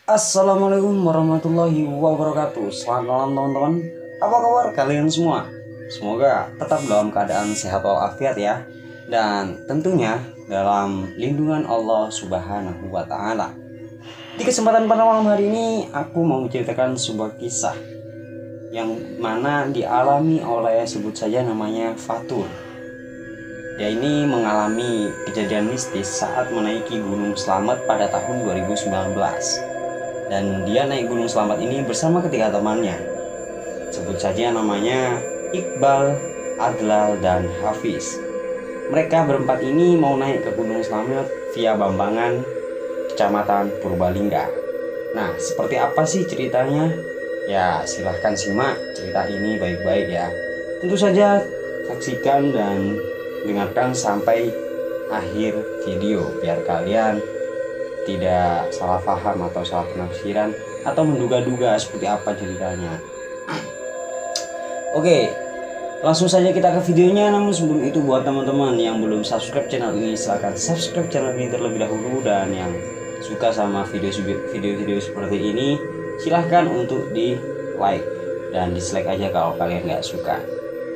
Assalamualaikum warahmatullahi wabarakatuh. Selamat malam teman-teman. Apa kabar kalian semua? Semoga tetap dalam keadaan sehat walafiat ya. Dan tentunya dalam lindungan Allah Subhanahu wa taala. Di kesempatan pada malam hari ini aku mau menceritakan sebuah kisah yang mana dialami oleh sebut saja namanya Fatur. Dia ini mengalami kejadian mistis saat menaiki Gunung Slamet pada tahun 2019. Dan dia naik Gunung Slamet ini bersama ketiga temannya. Sebut saja namanya Iqbal, Adlal, dan Hafiz. Mereka berempat ini mau naik ke Gunung Slamet via Bambangan, Kecamatan Purbalingga. Nah, seperti apa sih ceritanya? Ya, silahkan simak cerita ini baik-baik ya. Tentu saja saksikan dan dengarkan sampai akhir video biar kalian tidak salah paham atau salah penafsiran atau menduga-duga seperti apa ceritanya. Oke, langsung saja kita ke videonya. Namun sebelum itu, buat teman-teman yang belum subscribe channel ini, silahkan subscribe channel ini terlebih dahulu. Dan yang suka sama video-video seperti ini, silahkan untuk di like dan dislike aja kalau kalian nggak suka.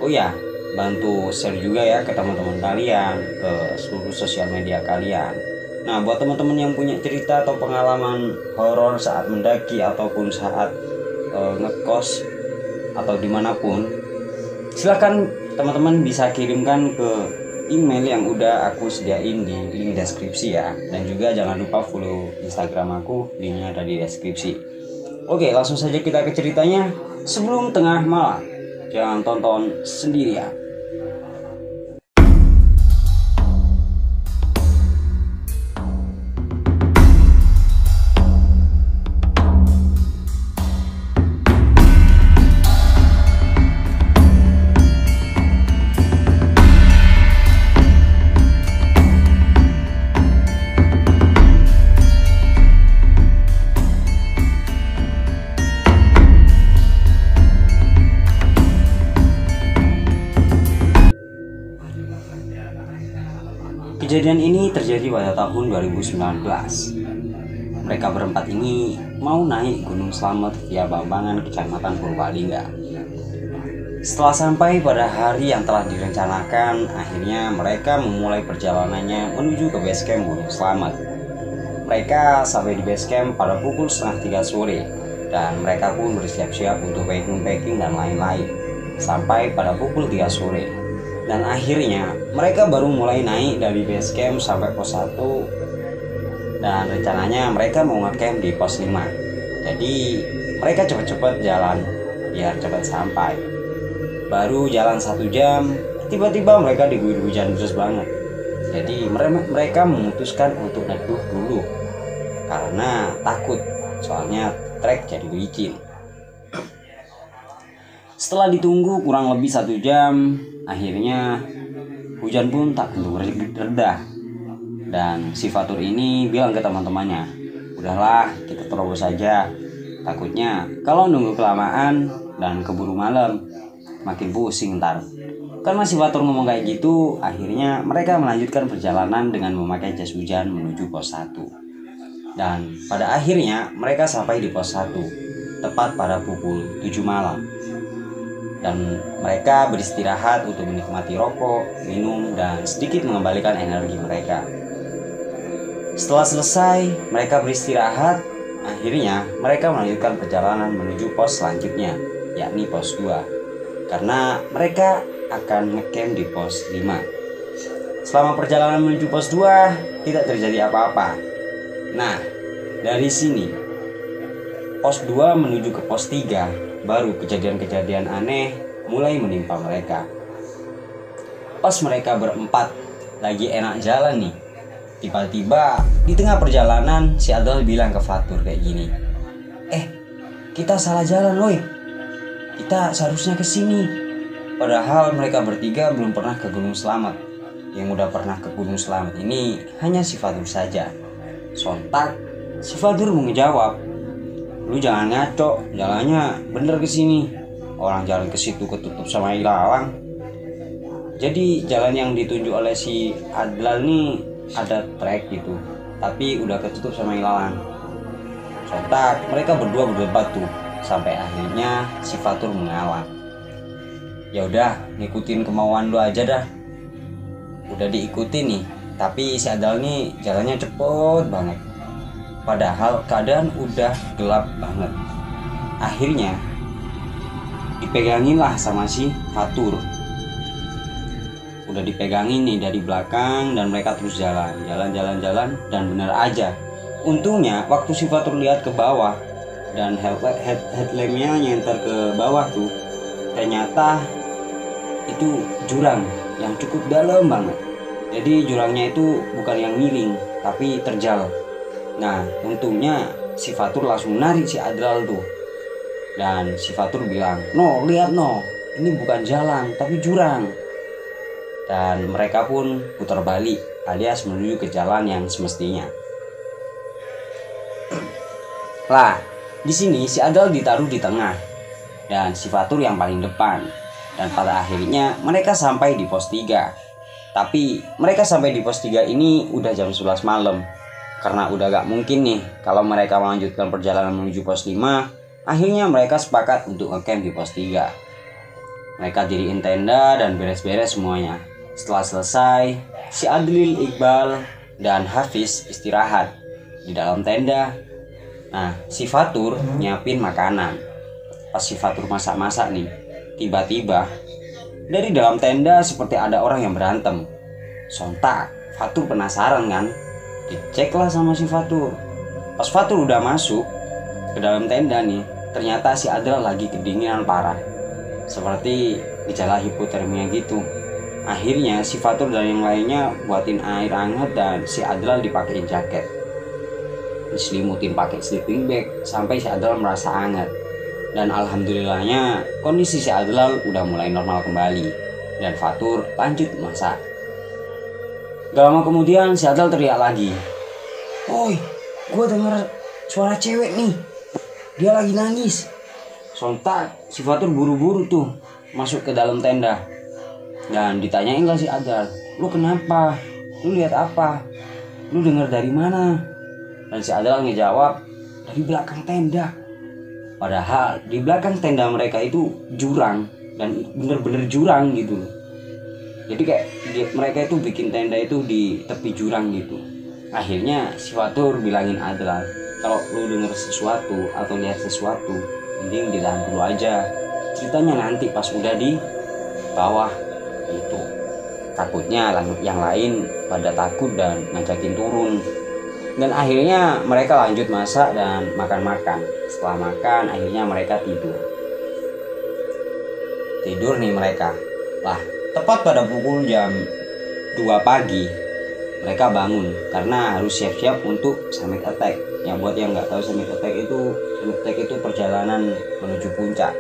Oh ya, bantu share juga ya ke teman-teman kalian, ke seluruh sosial media kalian. Nah, buat teman-teman yang punya cerita atau pengalaman horor saat mendaki ataupun saat ngekos atau dimanapun, silahkan teman-teman bisa kirimkan ke email yang udah aku sediain di link deskripsi ya. Dan juga jangan lupa follow Instagram aku, linknya ada di deskripsi. Oke, langsung saja kita ke ceritanya. Sebelum tengah malam, jangan tonton sendirian. Kejadian ini terjadi pada tahun 2019. Mereka berempat ini mau naik Gunung Slamet via Bambangan, Kecamatan Purbalingga. Setelah sampai pada hari yang telah direncanakan, akhirnya mereka memulai perjalanannya menuju ke base camp Gunung Slamet. Mereka sampai di base camp pada pukul 2:30 sore dan mereka pun bersiap-siap untuk packing dan lain-lain sampai pada pukul 3 sore. Dan akhirnya mereka baru mulai naik dari base camp sampai pos 1. Dan rencananya mereka mau ngecamp di pos 5. Jadi mereka cepat-cepat jalan biar cepat sampai. Baru jalan 1 jam, tiba-tiba mereka diguyur hujan deras banget. Jadi mereka memutuskan untuk neduh dulu karena takut, soalnya trek jadi licin. Setelah ditunggu kurang lebih 1 jam, akhirnya hujan pun tak kunjung reda. Dan si Fatur ini bilang ke teman-temannya, udahlah kita terobos saja. Takutnya kalau nunggu kelamaan dan keburu malam, makin pusing ntar. Karena si Fatur ngomong kayak gitu, akhirnya mereka melanjutkan perjalanan dengan memakai jas hujan menuju pos 1. Dan pada akhirnya mereka sampai di pos 1 tepat pada pukul 7 malam. Dan mereka beristirahat untuk menikmati rokok, minum, dan sedikit mengembalikan energi mereka. Setelah selesai mereka beristirahat, akhirnya mereka melanjutkan perjalanan menuju pos selanjutnya, yakni pos 2, karena mereka akan ngecamp di pos 5. Selama perjalanan menuju pos 2 tidak terjadi apa-apa. Nah, dari sini pos 2 menuju ke pos 3, baru kejadian-kejadian aneh mulai menimpa mereka. Pas mereka berempat lagi enak jalan nih, tiba-tiba di tengah perjalanan si Adal bilang ke Fatur kayak gini, kita salah jalan loh, kita seharusnya ke sini. Padahal mereka bertiga belum pernah ke Gunung Slamet. Yang udah pernah ke Gunung Slamet ini hanya si Fatur saja. Sontak si Fatur menjawab, lu jangan ngaco, jalannya bener ke sini. Orang jalan ke situ ketutup sama ilalang. Jadi jalan yang ditunjuk oleh si Adlal nih ada trek gitu, tapi udah ketutup sama ilalang. Sontak mereka berdua berdebat tuh, sampai akhirnya si Fatur mengalah. Ya udah, ngikutin kemauan lu aja dah. Udah diikuti nih, tapi si Adal nih jalannya cepet banget. Padahal keadaan udah gelap banget. Akhirnya dipegangin lah sama si Fatur. Udah dipegangin nih dari belakang dan mereka terus jalan dan bener aja. Untungnya waktu si Fatur lihat ke bawah dan headlampnya nyenter ke bawah tuh, ternyata itu jurang yang cukup dalam banget. Jadi jurangnya itu bukan yang miring tapi terjal. Nah untungnya si Fatur langsung narik si Adal tuh. Dan si Fatur bilang, "No, lihat no, ini bukan jalan tapi jurang." Dan mereka pun putar balik alias menuju ke jalan yang semestinya. Lah, di sini si Adal ditaruh di tengah dan si Fatur yang paling depan. Dan pada akhirnya mereka sampai di pos 3. Tapi mereka sampai di pos 3 ini udah jam 11 malam. Karena udah gak mungkin nih kalau mereka melanjutkan perjalanan menuju pos 5. Akhirnya mereka sepakat untuk ngecamp di pos 3. Mereka diriin tenda dan beres-beres semuanya. Setelah selesai, si Adlil, Iqbal, dan Hafiz istirahat di dalam tenda. Nah, si Fatur nyiapin makanan. Pas si Fatur masak-masak nih, tiba-tiba dari dalam tenda seperti ada orang yang berantem. Sontak Fatur penasaran kan, diceklah sama si Fatur. Pas Fatur udah masuk ke dalam tenda nih, ternyata si Adal lagi kedinginan parah, seperti gejala hipotermia gitu. Akhirnya si Fatur dan yang lainnya buatin air hangat dan si Adal dipakein jaket, diselimutin pakai sleeping bag sampai si Adal merasa hangat. Dan alhamdulillahnya kondisi si Adal udah mulai normal kembali dan Fatur lanjut masak. Gak lama kemudian si Adal teriak lagi, "Oi, gue denger suara cewek nih, dia lagi nangis." Sontak si Fatur buru-buru tuh masuk ke dalam tenda dan ditanyain lah si Adal, "Lu kenapa? Lu lihat apa? Lu denger dari mana?" Dan si Adal ngejawab, "Dari belakang tenda." Padahal di belakang tenda mereka itu jurang dan bener-bener jurang gitu. Jadi kayak mereka itu bikin tenda itu di tepi jurang gitu. Akhirnya si Fatur bilangin Adal, "Kalau lu denger sesuatu atau lihat sesuatu, mending ditahan dulu aja. Ceritanya nanti pas udah di bawah gitu. Takutnya yang lain pada takut dan ngajakin turun." Dan akhirnya mereka lanjut masak dan makan-makan. Setelah makan akhirnya mereka tidur nih mereka. Lah, tepat pada pukul jam 2 pagi mereka bangun karena harus siap-siap untuk summit attack. Yang buat yang nggak tahu summit attack itu perjalanan menuju puncak.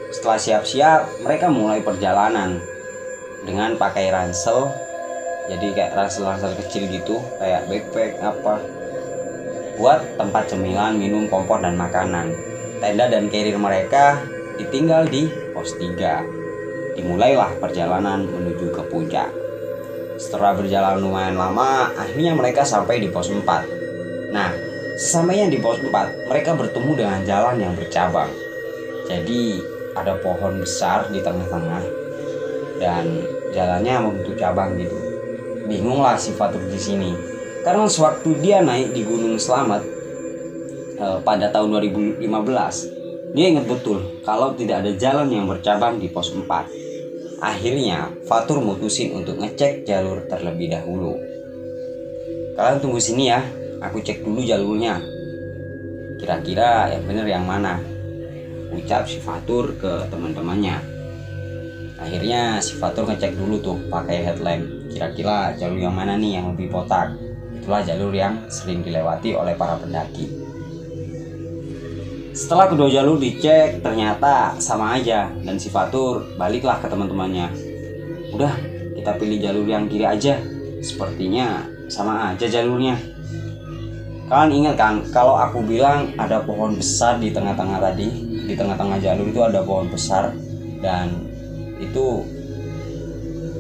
Setelah siap-siap mereka mulai perjalanan dengan pakai ransel. Jadi kayak ransel kecil gitu, kayak backpack apa, buat tempat cemilan, minum, kompor, dan makanan. Tenda dan carrier mereka ditinggal di pos 3. Dimulailah perjalanan menuju ke puncak. Setelah berjalan lumayan lama, akhirnya mereka sampai di pos 4. Nah, sesampainya di pos 4, mereka bertemu dengan jalan yang bercabang. Jadi ada pohon besar di tengah-tengah dan jalannya membentuk cabang gitu. Bingunglah si Fatur di sini karena sewaktu dia naik di Gunung Slamet pada tahun 2015, dia ingat betul kalau tidak ada jalan yang bercabang di pos 4. Akhirnya Fatur mutusin untuk ngecek jalur terlebih dahulu. "Kalian tunggu sini ya, aku cek dulu jalurnya. Kira-kira yang bener yang mana?" ucap si Fatur ke teman-temannya. Akhirnya si Fatur ngecek dulu tuh pakai headlamp, kira-kira jalur yang mana nih yang lebih botak. Itulah jalur yang sering dilewati oleh para pendaki. Setelah kedua jalur dicek, ternyata sama aja dan si Fatur baliklah ke teman-temannya. "Udah, kita pilih jalur yang kiri aja, sepertinya sama aja jalurnya." Kalian ingat kan kalau aku bilang ada pohon besar di tengah-tengah tadi? Di tengah-tengah jalur itu ada pohon besar dan itu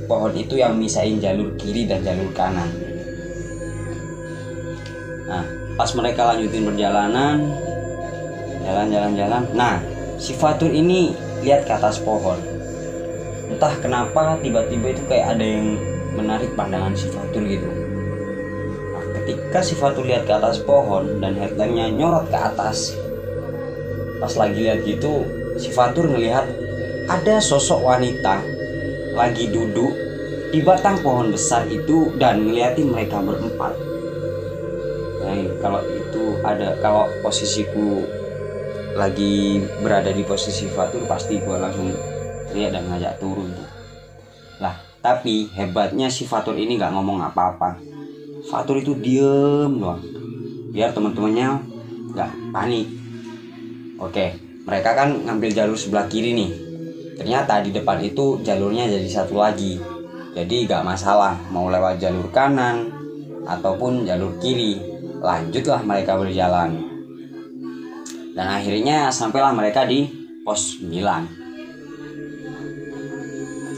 pohon itu yang misahin jalur kiri dan jalur kanan. Nah, Pas mereka lanjutin perjalanan, jalan. Nah, si Fatur ini lihat ke atas pohon. Entah kenapa tiba-tiba itu kayak ada yang menarik pandangan si Fatur gitu. Nah, ketika si Fatur lihat ke atas pohon dan headlampnya nyorot ke atas, pas lagi lihat gitu, si Fatur ngelihat ada sosok wanita lagi duduk di batang pohon besar itu dan ngeliatin mereka berempat. Nah, kalau posisiku lagi berada di posisi Fatur, pasti gue langsung teriak dan ngajak turun tuh. Lah, tapi hebatnya si Fatur ini gak ngomong apa-apa. Fatur itu diem doang, biar teman-temannya gak panik. Oke, mereka kan ngambil jalur sebelah kiri nih. Ternyata di depan itu jalurnya jadi satu lagi. Jadi gak masalah mau lewat jalur kanan ataupun jalur kiri. Lanjutlah mereka berjalan. Dan akhirnya sampailah mereka di pos 9.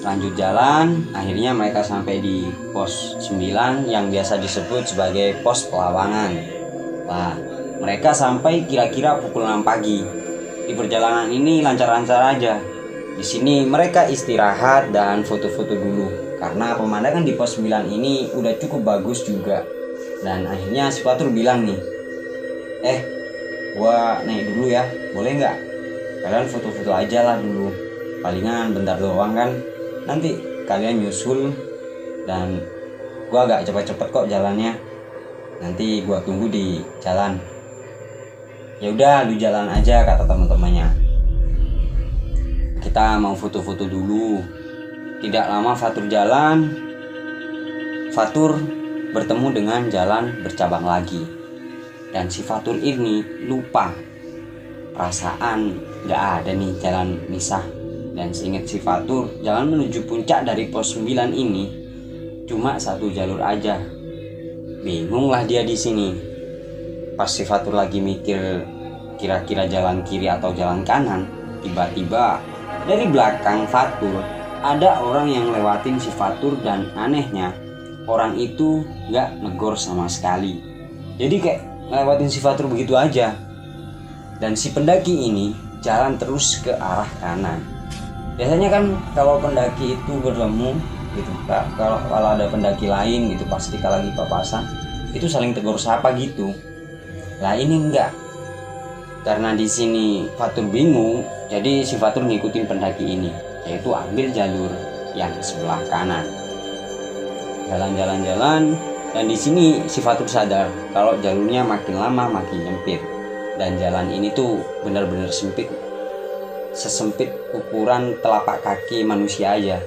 Lanjut jalan, akhirnya mereka sampai di pos 9 yang biasa disebut sebagai pos pelawangan. Nah, mereka sampai kira-kira pukul 6 pagi. Di perjalanan ini lancar-lancar aja. Di sini mereka istirahat dan foto-foto dulu karena pemandangan di pos 9 ini udah cukup bagus juga. Dan akhirnya si Fatur bilang nih, gua naik dulu ya, boleh nggak? Kalian foto-foto aja lah dulu, palingan bentar doang kan, nanti kalian nyusul dan gua agak cepet-cepet kok jalannya, nanti gua tunggu di jalan. Ya udah, lu jalan aja, kata teman-temannya. Kita mau foto-foto dulu. Tidak lama Fatur jalan, Fatur bertemu dengan jalan bercabang lagi. Dan si Fatur ini lupa, perasaan gak ada nih jalan misah. Dan seingat si Fatur, jalan menuju puncak dari pos 9 ini cuma satu jalur aja. Bingunglah dia di sini. Pas si Fatur lagi mikir kira-kira jalan kiri atau jalan kanan, tiba-tiba dari belakang Fatur ada orang yang lewatin si Fatur dan anehnya orang itu gak negor sama sekali. Jadi kayak lewatin si Fatur begitu aja. Dan si pendaki ini jalan terus ke arah kanan. Biasanya kan kalau pendaki itu bertemu gitu, kalau ada pendaki lain gitu pas kita lagi papasan itu saling tegur sapa gitu. Lah ini enggak. Karena di sini Fatur bingung, jadi si Fatur ngikutin pendaki ini, yaitu ambil jalur yang sebelah kanan. Jalan, dan di sini si Fatur sadar kalau jalurnya makin lama makin nyempit dan jalan ini tuh benar-benar sempit, sesempit ukuran telapak kaki manusia aja.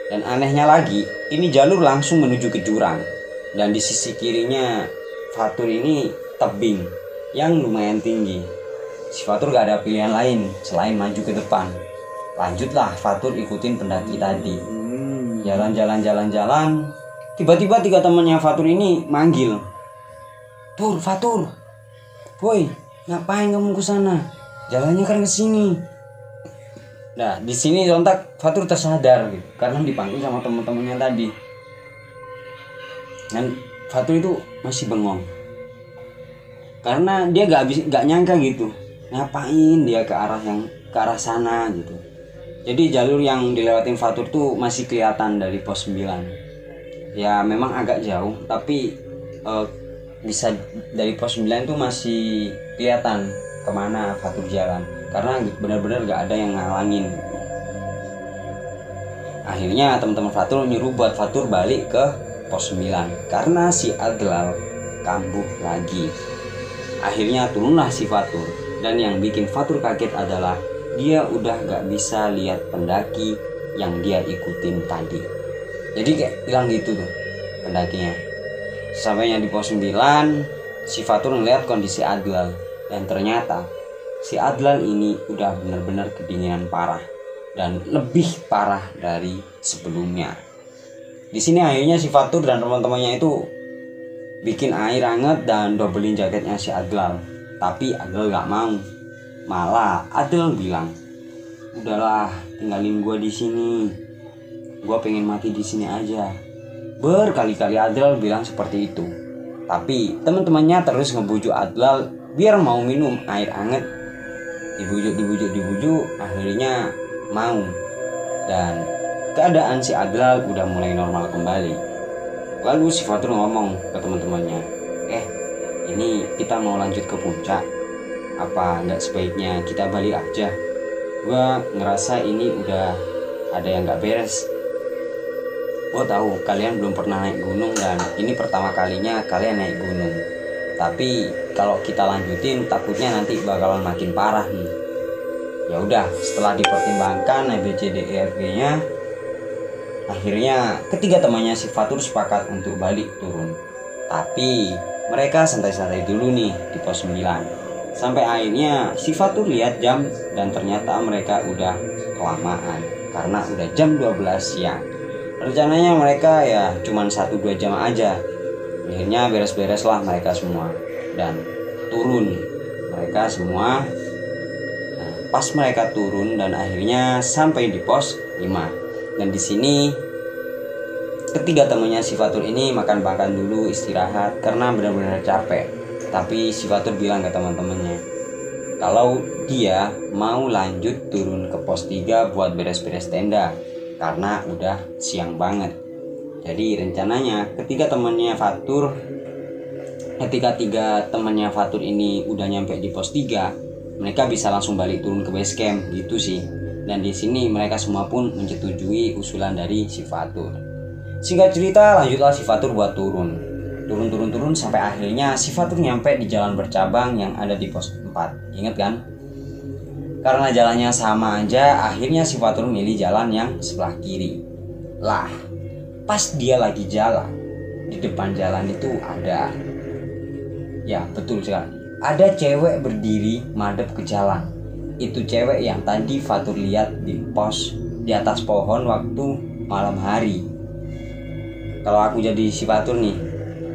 Dan anehnya lagi, ini jalur langsung menuju ke jurang dan di sisi kirinya Fatur ini tebing yang lumayan tinggi. Si Fatur gak ada pilihan lain selain maju ke depan. Lanjutlah Fatur ikutin pendaki tadi. Jalan. Tiba-tiba 3 temannya Fatur ini manggil, Fatur, boy, ngapain kamu ke sana? Jalannya kan ke sini. Nah, di sini sontak Fatur tersadar gitu, karena dipanggil sama teman-temannya tadi. Dan Fatur itu masih bengong, karena dia gak nyangka gitu, ngapain dia ke arah sana gitu. Jadi jalur yang dilewatin Fatur tuh masih kelihatan dari pos 9. Ya memang agak jauh, tapi bisa dari pos 9 itu masih kelihatan kemana Fatur jalan, karena benar-benar gak ada yang ngalangin. Akhirnya teman-teman Fatur nyuruh buat Fatur balik ke pos 9 karena si Adlal kambuh lagi. Akhirnya turunlah si Fatur, dan yang bikin Fatur kaget adalah dia udah gak bisa lihat pendaki yang dia ikutin tadi. Jadi kayak hilang gitu tuh pendakinya. Sampainya di pos 9, si Fatur ngeliat kondisi Adlal, dan ternyata si Adlal ini udah benar-benar kedinginan parah dan lebih parah dari sebelumnya. Di sini akhirnya si Fatur dan teman-temannya itu bikin air hangat dan dobelin jaketnya si Adlal. Tapi Adlal gak mau. Malah Adlal bilang, udahlah, tinggalin gua di sini. Gua pengen mati di sini aja. Berkali-kali Adlal bilang seperti itu. Tapi teman-temannya terus ngebujuk Adlal biar mau minum air hangat. Dibujuk, akhirnya mau. Dan keadaan si Adlal udah mulai normal kembali. Lalu si Fatur ngomong ke teman-temannya, ini kita mau lanjut ke puncak, apa nggak sebaiknya kita balik aja? Gua ngerasa ini udah ada yang nggak beres. Gua tahu kalian belum pernah naik gunung dan ini pertama kalinya kalian naik gunung. Tapi kalau kita lanjutin takutnya nanti bakalan makin parah nih. Ya udah, setelah dipertimbangkan ABCDEFG-nya, akhirnya ketiga temannya si Fatur sepakat untuk balik turun. Tapi mereka santai-santai dulu nih di pos 9. Sampai akhirnya si Fatur lihat jam dan ternyata mereka udah kelamaan karena udah jam 12 siang. Rencananya mereka ya cuman 1-2 jam aja. Akhirnya beres-beres lah mereka semua dan turun mereka semua. Nah, pas mereka turun dan akhirnya sampai di pos 5. Dan di sini ketiga temannya si Fatur ini makan-makan dulu, istirahat karena benar-benar capek. Tapi si Fatur bilang ke teman-temannya kalau dia mau lanjut turun ke pos 3 buat beres-beres tenda karena udah siang banget. Jadi rencananya ketika tiga temannya Fatur ini udah nyampe di pos 3, mereka bisa langsung balik turun ke base camp gitu sih. Dan di sini mereka semua pun menyetujui usulan dari si Fatur. Singkat cerita, lanjutlah si Fatur buat turun sampai akhirnya si Fatur nyampe di jalan bercabang yang ada di pos 4. Ingat kan? Karena jalannya sama aja, akhirnya si Fatur milih jalan yang sebelah kiri. Lah, pas dia lagi jalan, di depan jalan itu ada, ya betul sekali, ada cewek berdiri madep ke jalan. Itu cewek yang tadi Fatur lihat di atas pohon waktu malam hari. Kalau aku jadi si Fatur nih,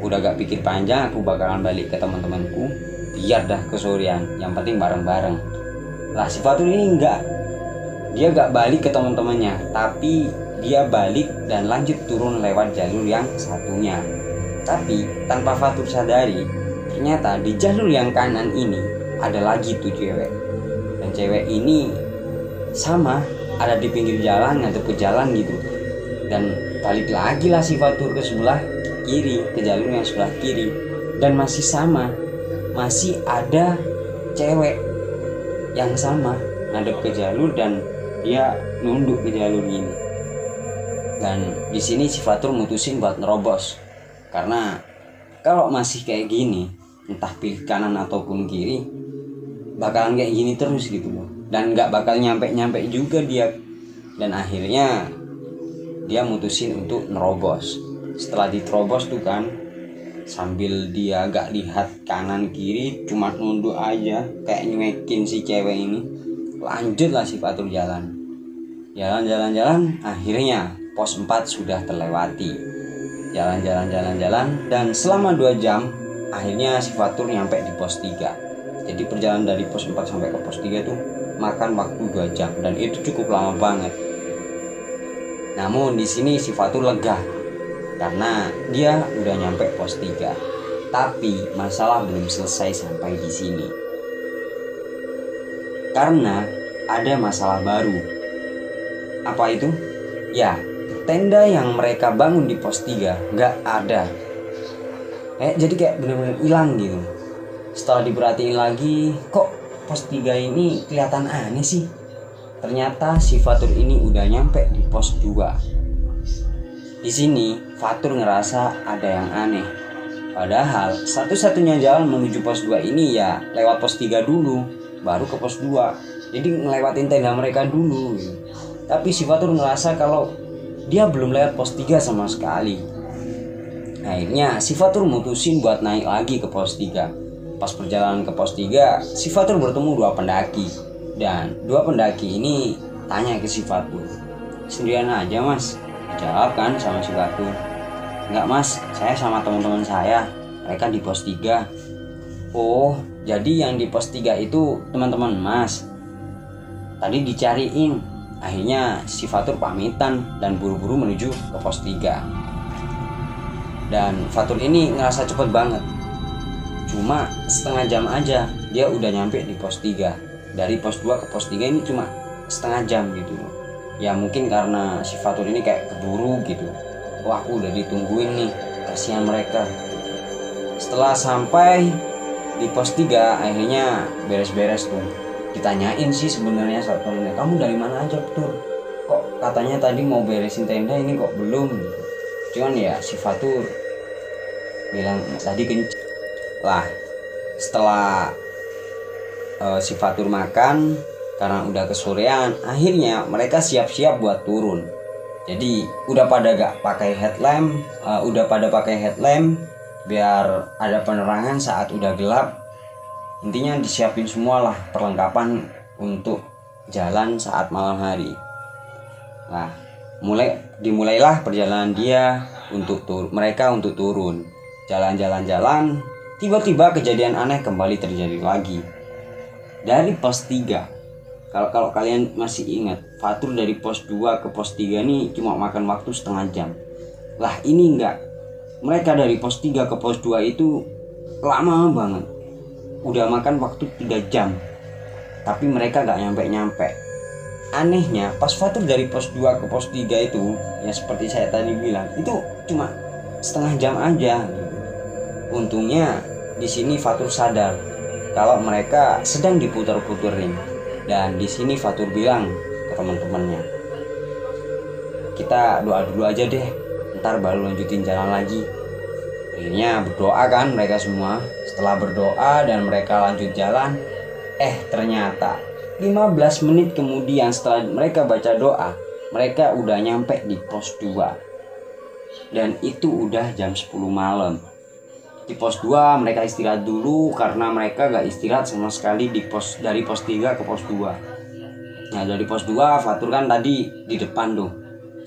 udah gak pikir panjang, aku bakalan balik ke teman-temanku, biar dah kesorean, yang penting bareng-bareng. Lah si Fatur ini enggak, dia gak balik ke teman-temannya, tapi dia balik dan lanjut turun lewat jalur yang satunya. Tapi tanpa Fatur sadari, ternyata di jalur yang kanan ini ada lagi tuh cewek. Dan cewek ini sama, ada di pinggir jalan, ngadep ke jalan gitu. Dan balik lagi lah si Fatur ke sebelah kiri, ke jalur yang sebelah kiri. Dan masih sama, masih ada cewek yang sama ngadep ke jalur dan dia nunduk ke jalur ini. Dan di sini si Fatur mutusin buat nerobos, karena kalau masih kayak gini, entah pilih kanan ataupun kiri, bakalan kayak gini terus gitu loh, dan nggak bakal nyampe juga dia. Dan akhirnya dia mutusin untuk nerobos. Setelah diterobos tuh kan, sambil dia gak lihat kanan kiri, cuma nunduk aja kayak nyuekin si cewek ini, lanjutlah si Fatur jalan, akhirnya pos 4 sudah terlewati. Jalan, dan selama 2 jam akhirnya si Fatur nyampe di pos 3. Jadi perjalanan dari pos 4 sampai ke pos 3 tuh makan waktu 2 jam, dan itu cukup lama banget. Namun di sini si Fatur lega karena dia udah nyampe pos 3. Tapi masalah belum selesai sampai di sini. Karena ada masalah baru. Apa itu? Ya, tenda yang mereka bangun di pos 3 nggak ada. Jadi kayak bener-bener hilang gitu. Setelah diperhatiin lagi, kok pos 3 ini kelihatan aneh sih. Ternyata si Fatur ini udah nyampe di pos 2. Di sini Fatur ngerasa ada yang aneh. Padahal satu-satunya jalan menuju pos 2 ini ya lewat pos 3 dulu, baru ke pos 2. Jadi ngelewatin tenda mereka dulu gitu. Tapi si Fatur ngerasa kalau dia belum lewat pos 3 sama sekali. Akhirnya si Fatur mutusin buat naik lagi ke pos 3. Pas perjalanan ke pos 3, si Fatur bertemu 2 pendaki. Dan 2 pendaki ini tanya ke si Fatur, "Sendirian aja mas?" Dijawab kan sama si Fatur, "Enggak mas, saya sama teman-teman saya, mereka di pos 3. "Oh, jadi yang di pos 3 itu teman-teman mas? Tadi dicariin." Akhirnya si Fatur pamitan dan buru-buru menuju ke pos 3. Dan Fatur ini ngerasa cepet banget, cuma setengah jam aja dia udah nyampe di pos 3. Dari pos 2 ke pos 3 ini cuma setengah jam gitu. Ya mungkin karena si Fatur ini kayak keburu gitu. Wah, aku udah ditungguin nih, kasihan mereka. Setelah sampai di pos 3 akhirnya beres-beres tuh. Ditanyain sih sebenarnya satpamnya, kamu dari mana aja Fatur? Kok katanya tadi mau beresin tenda, ini kok belum gitu. Cuman ya si Fatur bilang tadi kencing lah. Setelah si Fatur makan karena udah kesorean, akhirnya mereka siap-siap buat turun. Jadi udah pada pakai headlamp biar ada penerangan saat udah gelap. Intinya disiapin semualah perlengkapan untuk jalan saat malam hari. Nah, dimulailah perjalanan mereka untuk turun. Jalan-jalan, tiba-tiba kejadian aneh kembali terjadi lagi. Dari pos 3, kalau kalian masih ingat, Fatur dari pos 2 ke pos 3 ini cuma makan waktu setengah jam. Lah ini enggak. Mereka dari pos 3 ke pos 2 itu lama banget. Udah makan waktu 3 jam. Tapi mereka gak nyampe-nyampe. Anehnya pas Fatur dari pos 2 ke pos 3 itu, ya seperti saya tadi bilang, itu cuma setengah jam aja. Untungnya di sini Fatur sadar kalau mereka sedang diputar-puterin. Dan di sini Fatur bilang ke teman-temannya, kita doa dulu aja deh, ntar baru lanjutin jalan lagi. Akhirnya berdoa kan mereka semua. Setelah berdoa dan mereka lanjut jalan, ternyata 15 menit kemudian setelah mereka baca doa, mereka udah nyampe di pos 2. Dan itu udah jam 10 malam. Di pos 2 mereka istirahat dulu karena mereka gak istirahat sama sekali dari pos 3 ke pos 2. Nah, dari pos 2 Fatur kan tadi di depan tuh.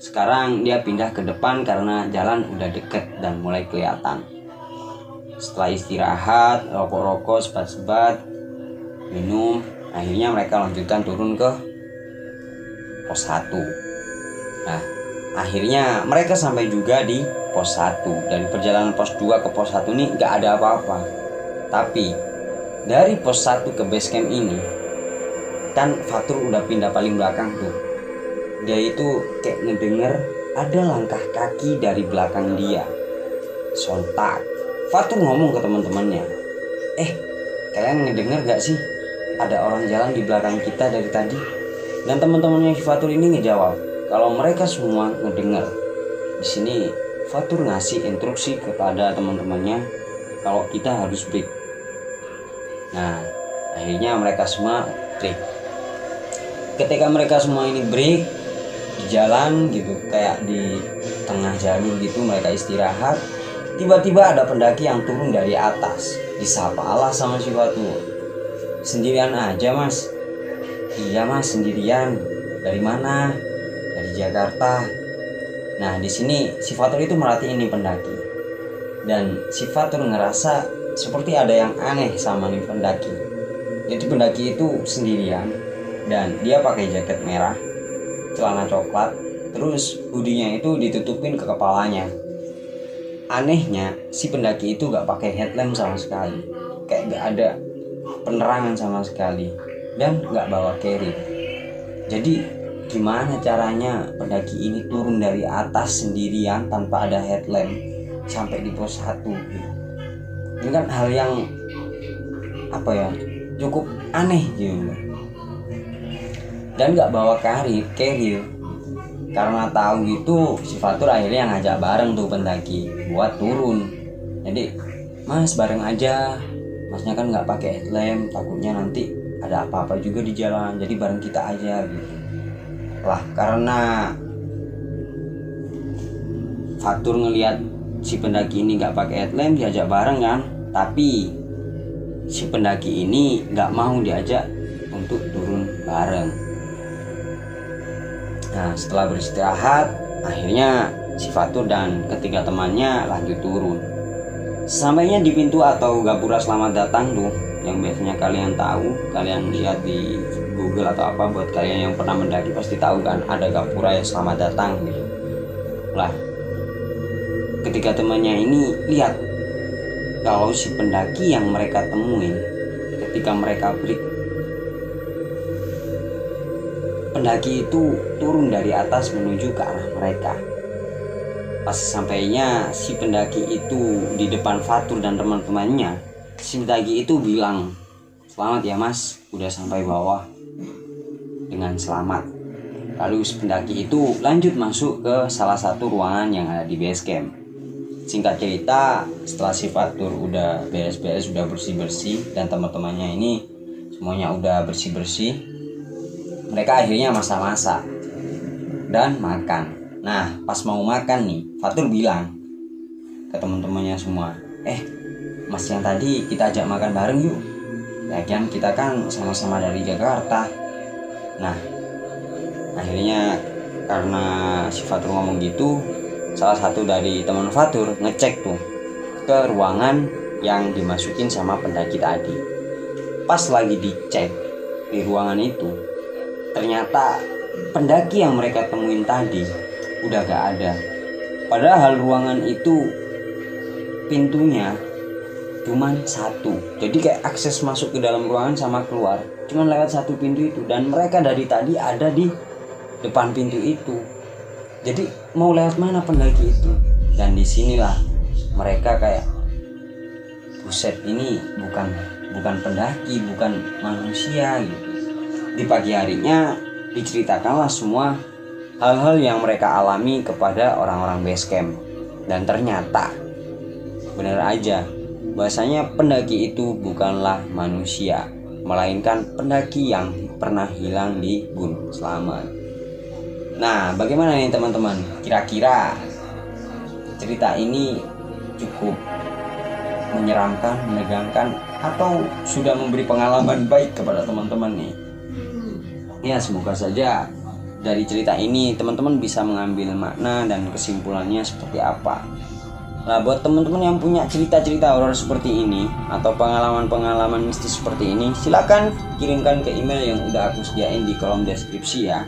Sekarang dia pindah ke depan karena jalan udah deket dan mulai kelihatan. Setelah istirahat, rokok-rokok, sebat-sebat, minum, akhirnya mereka lanjutkan turun ke pos 1. Nah, akhirnya mereka sampai juga di pos 1. Dari perjalanan pos 2 ke pos 1 ini gak ada apa-apa. Tapi dari pos 1 ke base camp ini, kan Fatur udah pindah paling belakang tuh. Dia itu kayak ngedenger ada langkah kaki dari belakang dia. Sontak Fatur ngomong ke teman-temannya, kalian ngedenger gak sih ada orang jalan di belakang kita dari tadi? Dan teman-temannya Fatur ini ngejawab kalau mereka semua ngedenger. Di sini Fatur ngasih instruksi kepada teman-temannya kalau kita harus break. Nah, akhirnya mereka semua break. Ketika mereka semua ini break di jalan gitu, kayak di tengah jalur gitu, mereka istirahat. Tiba-tiba ada pendaki yang turun dari atas. Disapalah sama si Fatur. Sendirian aja mas? Iya mas, sendirian. Dari mana? Dari Jakarta. Nah, di sini si Fatur itu merhatiin nih pendaki. Dan si Fatur ngerasa seperti ada yang aneh sama nih pendaki. Jadi pendaki itu sendirian dan dia pakai jaket merah, celana coklat, terus hoodie-nya itu ditutupin ke kepalanya. Anehnya si pendaki itu gak pakai headlamp sama sekali, kayak gak ada penerangan sama sekali, dan gak bawa carrier. Jadi gimana caranya pendaki ini turun dari atas sendirian tanpa ada headlamp sampai di pos 1 gitu. Ini kan hal yang cukup aneh gitu. Dan gak bawa carrier. Karena tahu gitu, si Fatur akhirnya ngajak bareng tuh pendaki buat turun. Jadi, mas bareng aja. Masnya kan nggak pakai headlamp, takutnya nanti ada apa-apa juga di jalan. Jadi bareng kita aja gitu. Lah, karena Fatur ngelihat si pendaki ini nggak pakai headlamp, diajak bareng kan. Tapi si pendaki ini nggak mau diajak untuk turun bareng. Nah, setelah beristirahat, akhirnya si Fatur dan ketiga temannya lanjut turun. Sampainya di pintu atau gapura selamat datang tuh, yang biasanya kalian tahu, kalian lihat di Google atau apa, buat kalian yang pernah mendaki pasti tahu kan, ada gapura yang selamat datang gitu. Lah, ketika temannya ini lihat kalau si pendaki yang mereka temuin ketika mereka break, pendaki itu turun dari atas menuju ke arah mereka. Pas sampainya si pendaki itu di depan Fatur dan teman-temannya, si pendaki itu bilang, "Selamat ya mas, udah sampai bawah dengan selamat." Lalu si pendaki itu lanjut masuk ke salah satu ruangan yang ada di base camp. Singkat cerita, setelah si Fatur udah beres-beres, udah bersih-bersih, dan teman-temannya ini semuanya udah bersih-bersih, mereka akhirnya masak-masak dan makan. Nah, pas mau makan nih, Fatur bilang ke teman-temannya semua, mas yang tadi kita ajak makan bareng yuk. Lagian kita kan sama-sama dari Jakarta. Nah, akhirnya karena si Fatur ngomong gitu, salah satu dari teman Fatur ngecek tuh ke ruangan yang dimasukin sama pendaki tadi. Pas lagi dicek di ruangan itu, ternyata pendaki yang mereka temuin tadi udah gak ada. Padahal ruangan itu pintunya cuman satu, jadi kayak akses masuk ke dalam ruangan sama keluar cuman lewat satu pintu itu, dan mereka dari tadi ada di depan pintu itu. Jadi mau lewat mana pendaki itu? Dan disinilah mereka kayak, buset, ini bukan pendaki, bukan manusia gitu. Di pagi harinya diceritakanlah semua hal-hal yang mereka alami kepada orang-orang base camp. Dan ternyata benar aja, bahasanya pendaki itu bukanlah manusia, melainkan pendaki yang pernah hilang di Gunung Slamet. Nah, bagaimana nih teman-teman? Kira-kira cerita ini cukup menyeramkan, menegangkan, atau sudah memberi pengalaman baik kepada teman-teman nih? Ya, semoga saja dari cerita ini teman-teman bisa mengambil makna dan kesimpulannya seperti apa. Nah, buat teman-teman yang punya cerita-cerita horor seperti ini atau pengalaman-pengalaman mistis seperti ini, silakan kirimkan ke email yang udah aku sediain di kolom deskripsi ya.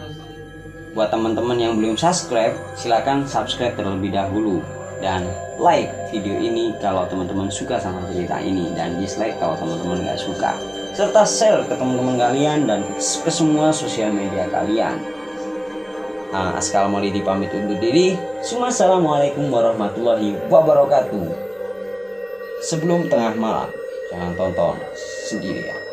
Buat teman-teman yang belum subscribe, silakan subscribe terlebih dahulu dan like video ini kalau teman-teman suka sama cerita ini, dan dislike kalau teman-teman gak suka, serta share ke teman-teman kalian dan ke semua sosial media kalian. Askal Maulidi pamit undur diri. Assalamualaikum warahmatullahi wabarakatuh. Sebelum tengah malam, jangan tonton sendirian.